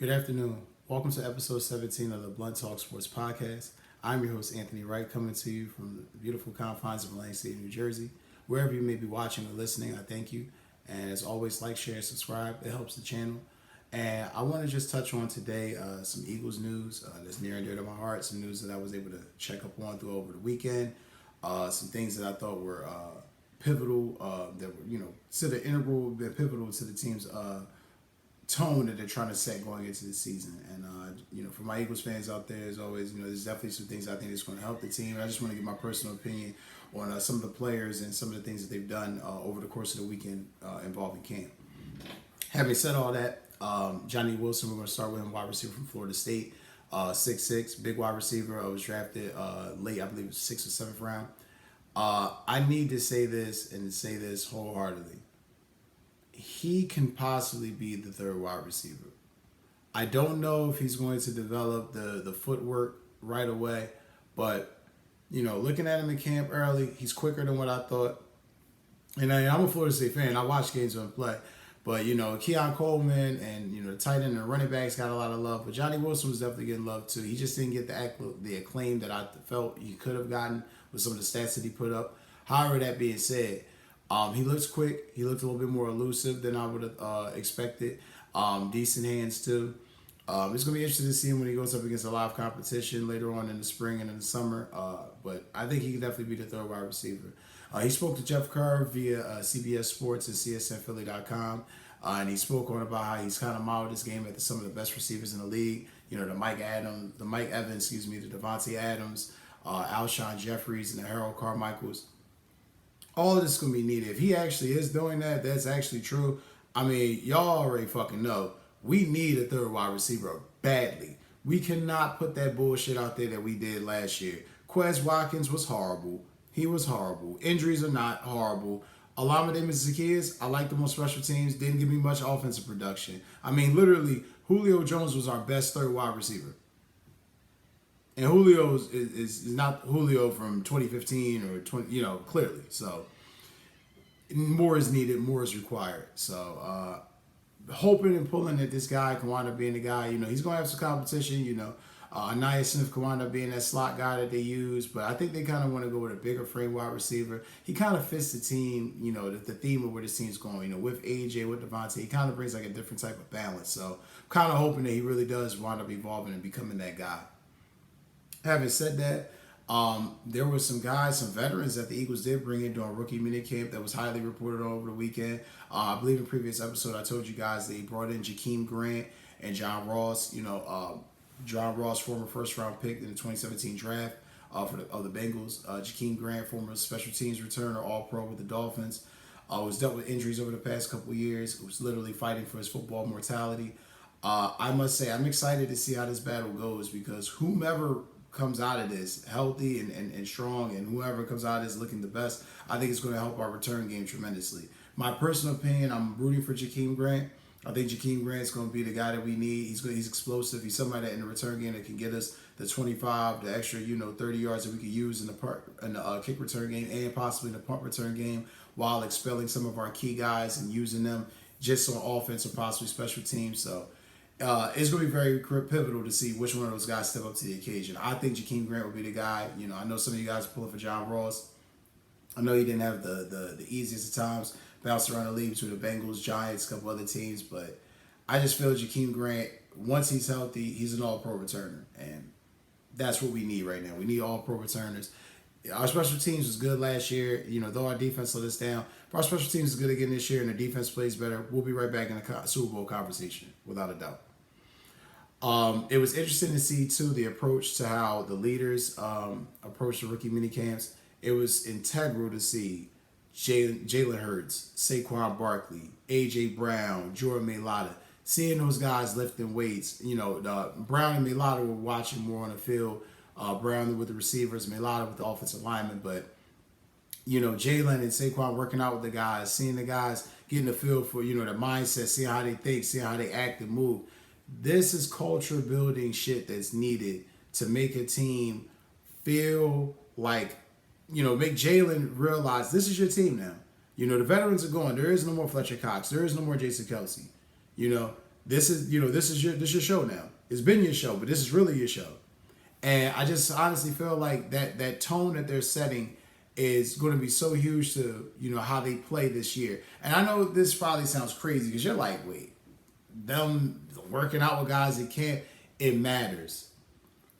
Good afternoon. Welcome to episode 17 of the Blunt Talk Sports Podcast. I'm your host, Anthony Wright, coming to you from the beautiful confines of Atlantic City, New Jersey. Wherever you may be watching or listening, I thank you. And as always, like, share, subscribe. It helps the channel. And I want to just touch on today some Eagles news that's near and dear to my heart, some news that I was able to check up on through over the weekend, some things that I thought were pivotal, that were, to the integral, been pivotal to the team's tone that they're trying to set going into the season. And for my Eagles fans out there, as always, there's definitely some things I think that's going to help the team. I just want to give my personal opinion on some of the players and some of the things that they've done over the course of the weekend involving camp. Having said all that, Johnny Wilson, we're going to start with him, wide receiver from Florida State, 6'6", big wide receiver. Was drafted late, I believe it was 6th or 7th round. I need to say this and say this wholeheartedly. He can possibly be the third wide receiver. I don't know if he's going to develop the footwork right away, but looking at him in camp early, he's quicker than what I thought. And I'm a Florida State fan. I watch games when play, but Keon Coleman and the tight end and running backs got a lot of love, but Johnny Wilson was definitely getting love too. He just didn't get the acclaim that I felt he could have gotten with some of the stats that he put up. However, that being said, he looks quick. He looked a little bit more elusive than I would have expected. Decent hands too. It's going to be interesting to see him when he goes up against a live competition later on in the spring and in the summer. But I think he can definitely be the third wide receiver. He spoke to Jeff Kerr via CBS Sports and CSNPhilly.com. And he spoke on about how he's kind of modeled this game after some of the best receivers in the league. The Mike Evans, the Devontae Adams, Alshon Jeffries, and the Harold Carmichaels. All of this is going to be needed. If he actually is doing that, that's actually true. I mean, y'all already fucking know. We need a third wide receiver badly. We cannot put that bullshit out there that we did last year. Quez Watkins was horrible. He was horrible. Injuries are not horrible. Olamide Zaccheaus, I liked him on special teams. Didn't give me much offensive production. I mean, literally, Julio Jones was our best third wide receiver. And Julio is not Julio from 2015 or 20, clearly. So more is needed, more is required. So hoping and pulling that this guy can wind up being the guy. He's going to have some competition. Anaya Smith can wind up being that slot guy that they use. But I think they kind of want to go with a bigger frame wide receiver. He kind of fits the team, the theme of where this team's going. With AJ, with Devontae, he kind of brings like a different type of balance. So I'm kind of hoping that he really does wind up evolving and becoming that guy. Having said that, there were some veterans that the Eagles did bring in during rookie minicamp that was highly reported on over the weekend. I believe in a previous episode I told you guys they brought in Jakeem Grant and John Ross. John Ross, former first-round pick in the 2017 draft of the Bengals. Jakeem Grant, former special teams returner, All-Pro with the Dolphins. Was dealt with injuries over the past couple of years. Was literally fighting for his football mortality. I must say I'm excited to see how this battle goes because whomever comes out of this healthy and strong, and whoever comes out of this looking the best, I think it's going to help our return game tremendously. My personal opinion, I'm rooting for Jakeem Grant. I think Jakeem Grant's going to be the guy that we need. He's explosive. He's somebody that in the return game that can get us the 25, the extra 30 yards that we could use in the kick return game and possibly in the punt return game while expelling some of our key guys and using them just on offense or possibly special teams. So it's going to be very pivotal to see which one of those guys step up to the occasion. I think Jakeem Grant will be the guy. I know some of you guys are pulling for John Ross. I know he didn't have the easiest of times, bounced around the league between the Bengals, Giants, a couple other teams, but I just feel Jakeem Grant, once he's healthy, he's an all-pro returner, and that's what we need right now. We need all-pro returners. Our special teams was good last year, though our defense let us down. But our special teams is good again this year, and the defense plays better. We'll be right back in the Super Bowl conversation, without a doubt. It was interesting to see, too, the approach to how the leaders approach the rookie minicamps. It was integral to see Jalen Hurts, Saquon Barkley, A.J. Brown, Jordan Mailata, seeing those guys lifting weights. Brown and Mailata were watching more on the field. Brown with the receivers, Mailata with the offensive linemen. But, Jalen and Saquon working out with the guys, seeing the guys getting the feel for, the mindset, seeing how they think, seeing how they act and move. This is culture building shit that's needed to make a team feel like, make Jalen realize this is your team now. The veterans are gone. There is no more Fletcher Cox. There is no more Jason Kelsey. this is your show now. It's been your show, but this is really your show. And I just honestly feel like that tone that they're setting is going to be so huge to how they play this year. And I know this probably sounds crazy because you're like, wait, them working out with guys that can't. It matters.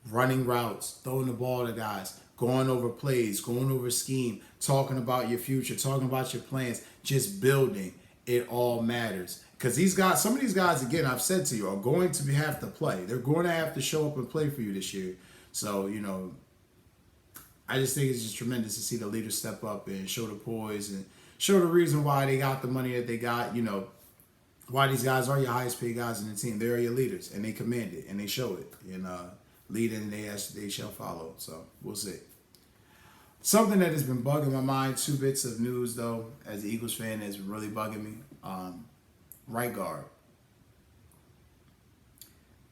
Running routes, throwing the ball to guys, going over plays, going over scheme, talking about your future, talking about your plans, just building. It all matters. Because some of these guys, again, I've said to you, are going to have to play. They're going to have to show up and play for you this year. So, I just think it's just tremendous to see the leaders step up and show the poise and show the reason why they got the money that they got, why these guys are your highest paid guys in the team. They are your leaders, and they command it, and they show it. And leading, they shall follow. So, we'll see. Something that has been bugging my mind, 2 bits of news, though, as an Eagles fan, is really bugging me. Right guard.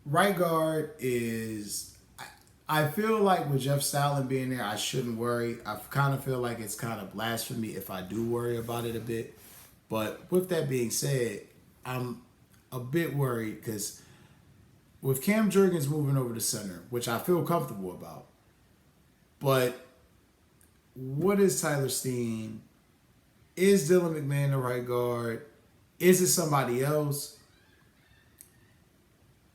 Right guard is... I feel like with Jeff Stalin being there, I shouldn't worry. I kind of feel like it's kind of blasphemy if I do worry about it a bit. But with that being said, I'm a bit worried because with Cam Jurgens moving over to center, which I feel comfortable about, but what is Tyler Steen? Is Dylan McMahon the right guard? Is it somebody else?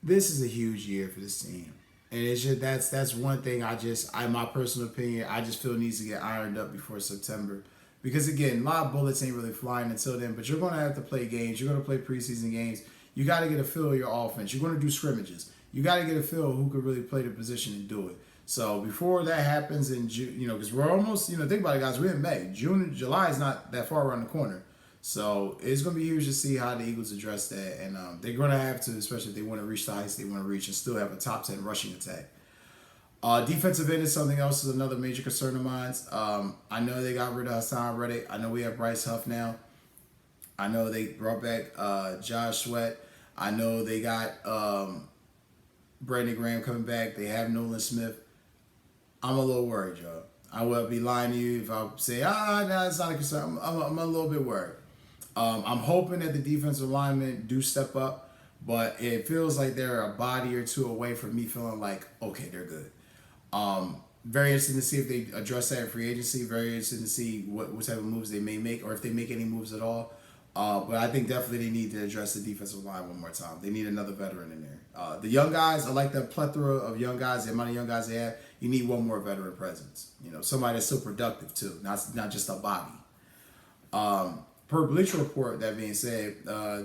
This is a huge year for this team. And it's just that's one thing my personal opinion, I just feel needs to get ironed up before September. Because again, a lot of bullets ain't really flying until then, but you're going to have to play games. You're going to play preseason games. You got to get a feel of your offense. You're going to do scrimmages. You got to get a feel of who could really play the position and do it. So before that happens in June, because we're almost, think about it, guys, we're in May. June and July is not that far around the corner. So it's going to be huge to see how the Eagles address that. And they're going to have to, especially if they want to reach the heights they want to reach and still have a top 10 rushing attack. Defensive end is something else, is another major concern of mine. I know they got rid of Hassan Reddick. I know we have Bryce Huff now. I know they brought back Josh Sweat. I know they got Brandon Graham coming back. They have Nolan Smith. I'm a little worried, y'all. I would be lying to you if I say, no, it's not a concern. I'm a little bit worried. I'm hoping that the defensive linemen do step up, but it feels like they're a body or two away from me feeling like, okay, they're good. Very interested to see if they address that in free agency. Very interested to see what type of moves they may make or if they make any moves at all. But I think definitely they need to address the defensive line one more time. They need another veteran in there. The young guys, I like the plethora of young guys, the amount of young guys they have. You need one more veteran presence. Somebody that's still productive too, not just a body. Per Bleacher Report, that being said,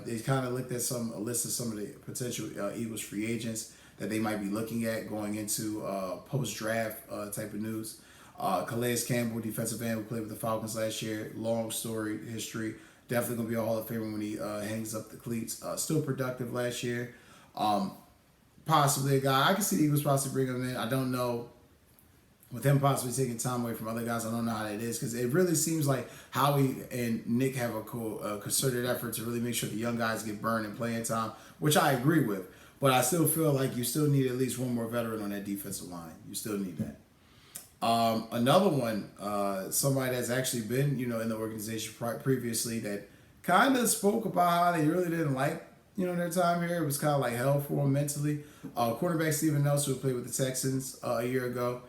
they kind of looked at a list of some of the potential Eagles free agents that they might be looking at going into post-draft type of news. Calais Campbell, defensive end, who played with the Falcons last year. Long story, history. Definitely going to be a Hall of Famer when he hangs up the cleats. Still productive last year. Possibly a guy. I can see the Eagles possibly bring him in. I don't know. With him possibly taking time away from other guys, I don't know how that is. Because it really seems like Howie and Nick have a concerted effort to really make sure the young guys get burned in playing time, which I agree with. But I still feel like you still need at least one more veteran on that defensive line. You still need that. Another one, somebody that's actually been, in the organization previously that kind of spoke about how they really didn't like, their time here. It was kind of like hell for them mentally. Quarterback Steven Nelson, who played with the Texans a year ago.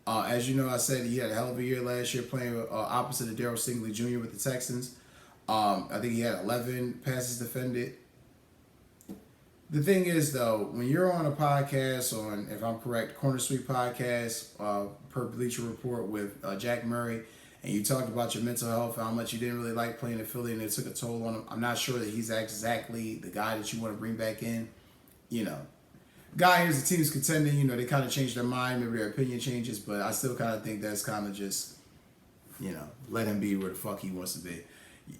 As you know, I said he had a hell of a year last year playing opposite of Darryl Stingley Jr. with the Texans. I think he had 11 passes defended. The thing is, though, when you're on a podcast on, if I'm correct, Corner Suite podcast, per Bleacher Report with Jack Murray, and you talked about your mental health, how much you didn't really like playing in Philly, and it took a toll on him. I'm not sure that he's exactly the guy that you want to bring back in. Guy here's the team's contending. They kind of changed their mind. Maybe their opinion changes, but I still kind of think that's kind of just, let him be where the fuck he wants to be.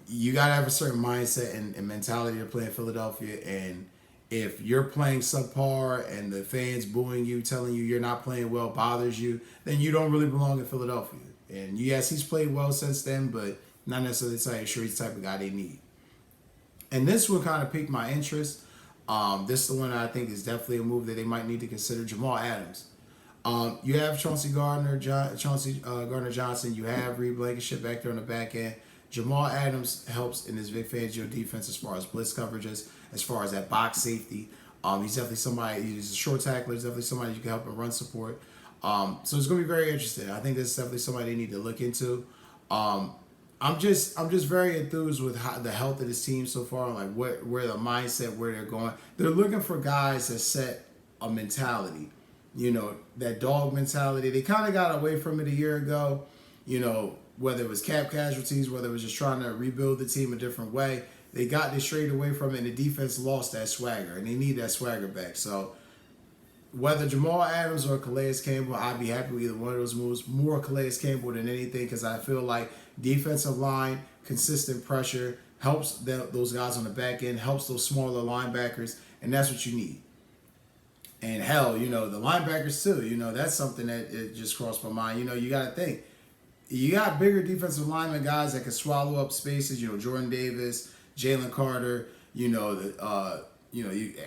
You got to have a certain mindset and mentality to play in Philadelphia, and if you're playing subpar and the fans booing you, telling you you're not playing well bothers you, then you don't really belong in Philadelphia. And yes, he's played well since then, but not necessarily sure he's the type of guy they need. And this one kind of piqued my interest. This is the one I think is definitely a move that they might need to consider. Jamal Adams. You have Chauncey Gardner-Johnson. You have Reed Blankenship back there on the back end. Jamal Adams helps in this Vic Fangio defense as far as blitz coverages, as far as that box safety. He's definitely somebody. He's a short tackler. He's definitely somebody you can help in run support. So it's going to be very interesting. I think this is definitely somebody they need to look into. I'm just very enthused with the health of this team so far. Like where the mindset, where they're going. They're looking for guys that set a mentality. That dog mentality. They kind of got away from it a year ago. Whether it was cap casualties, whether it was just trying to rebuild the team a different way. They got this straight away from it, and the defense lost that swagger, and they need that swagger back. So whether Jamal Adams or Calais Campbell, I'd be happy with either one of those moves. More Calais Campbell than anything, because I feel like defensive line, consistent pressure helps those guys on the back end, helps those smaller linebackers, and that's what you need. And hell, the linebackers too. That's something that it just crossed my mind. You got to think. You got bigger defensive lineman guys that can swallow up spaces. Jordan Davis, Jalen Carter. You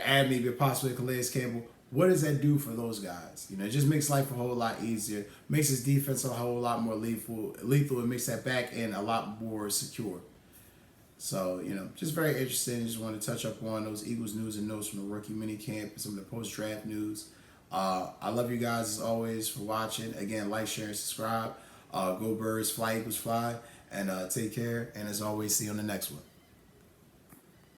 add maybe possibly Calais Campbell. What does that do for those guys? It just makes life a whole lot easier. Makes his defense a whole lot more lethal. It makes that back end a lot more secure. So, just very interesting. Just want to touch up on those Eagles news and notes from the rookie minicamp and some of the post-draft news. I love you guys as always for watching. Again, like, share, and subscribe. Go Birds, fly Eagles fly, and take care. And as always, see you on the next one.